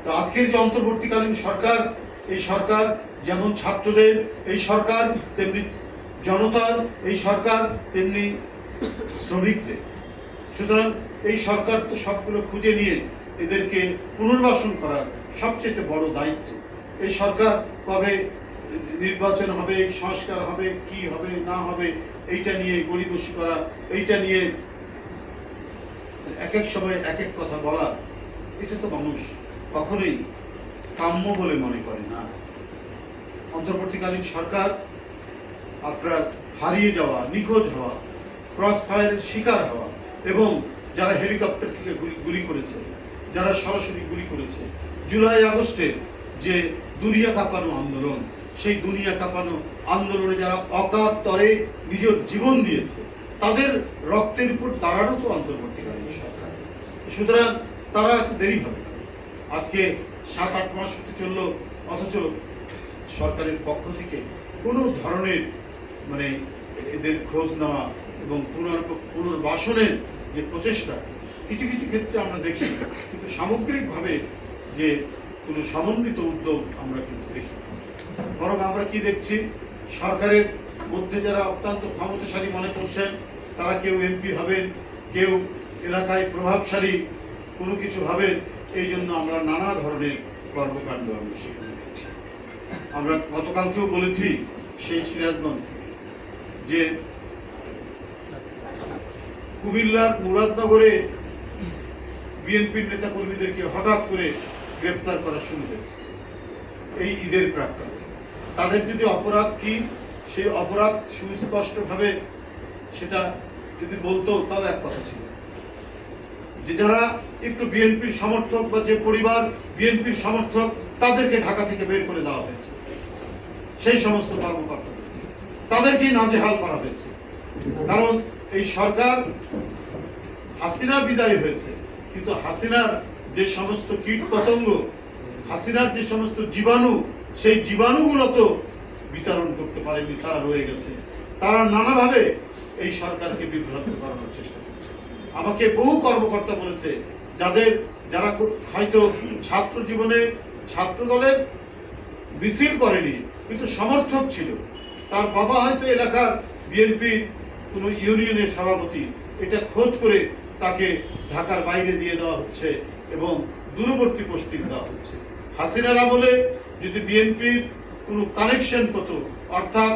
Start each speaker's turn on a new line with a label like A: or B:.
A: তো আজকের যে অন্তর্বর্তীকালীন সরকার, এই সরকার যেমন ছাত্রদের এই সরকার, তেমনি জনতার এই সরকার, তেমনি শ্রমিকদের। সুতরাং এই সরকার তো সবগুলো খুঁজে নিয়ে এদেরকে পুনর্বাসন করার সবচেয়ে বড় দায়িত্ব। এই সরকার কবে নির্বাচন হবে, সংস্কার হবে, কি হবে না হবে, এইটা নিয়ে গড়িমসি করা, এইটা নিয়ে এক এক সময় এক এক কথা বলা, এটা তো মানুষ কখনোই কাম্য বলে মনে করে না। অন্তর্বর্তীকালীন সরকার আপনার হারিয়ে যাওয়া, নিখোঁজ হওয়া, ক্রস ফায়ারের শিকার হওয়া এবং যারা হেলিকপ্টার থেকে গুলি করেছে, যারা সরাসরি গুলি করেছে, জুলাই আগস্টের যে দুনিয়া কাঁপানো আন্দোলন, সেই দুনিয়া কাঁপানো আন্দোলনে যারা অকাতরে নিজের জীবন দিয়েছে, তাদের রক্তের উপর দাঁড়ানো তো অন্তর্বর্তীকালীন সরকার। সুতরাং তারা এত দেরি হবে না। আজকে 7-8 মাস হতে চলল, অথচ সরকারের পক্ষ থেকে কোনো ধরনের মানে এদের খোঁজ নেওয়া এবং পুনর্বাসনের যে প্রচেষ্টা, কিছু কিছু ক্ষেত্রে আমরা দেখি, কিন্তু সামগ্রিকভাবে যে কোনো সমন্বিত উদ্যোগ আমরা কিন্তু দেখি। বরং আমরা কি দেখছি, সরকারের মধ্যে যারা অত্যন্ত ক্ষমতাশালী মনে করছেন, তারা কেউ এমপি হবেন, কেউ এলাকায় প্রভাবশালী কোনো কিছু হবেন, এই জন্য আমরা নানা ধরনের কর্মকাণ্ড আমরা সেখানে দেখছি। আমরা গতকালকেও বলেছি সেই সিরাজগঞ্জ থেকে যে কুমিল্লার মুরাদনগরে বিএনপির নেতা কর্মীদেরকে হঠাৎ করে গ্রেপ্তার করা শুরু হয়েছে এই ঈদের প্রাক্কালে। তাদের যদি অপরাধ কি, সেই অপরাধ সুস্পষ্টভাবে সেটা যদি বলতো, তাও এক কথা ছিল যে যারা একটু বিএনপির সমর্থক বা যে পরিবার বিএনপির সমর্থক, তাদেরকে ঢাকা থেকে বের করে দেওয়া হয়েছে। সেই সমস্ত কর্মকর্তাদের তাদেরকেই নাজেহাল করা হয়েছে। কারণ এই সরকার হাসিনার বিদায় হয়েছে, কিন্তু হাসিনার যে সমস্ত কীট পতঙ্গ, হাসিনার যে সমস্ত জীবাণু, সেই জীবাণুগুলো তো বিতরণ করতে পারেনি, তারা রয়ে গেছে। তারা নানাভাবে এই সরকারকে বিভ্রান্ত করানোর চেষ্টা করছে। আমাকে বহু কর্মকর্তা বলেছে, যারা হয়তো ছাত্র জীবনে ছাত্র দলের মিছিল করেনি, কিন্তু সমর্থক ছিল, তার বাবা হয়তো এলাকার বিএনপির কোনো ইউনিয়নের সভাপতি, এটা খোঁজ করে তাকে ঢাকার বাইরে দিয়ে দেওয়া হচ্ছে এবং দূরবর্তী পোস্টিং দেওয়া হচ্ছে। হাসিনার আমলে যদি বিএনপির কোনো কানেকশন পেত, অর্থাৎ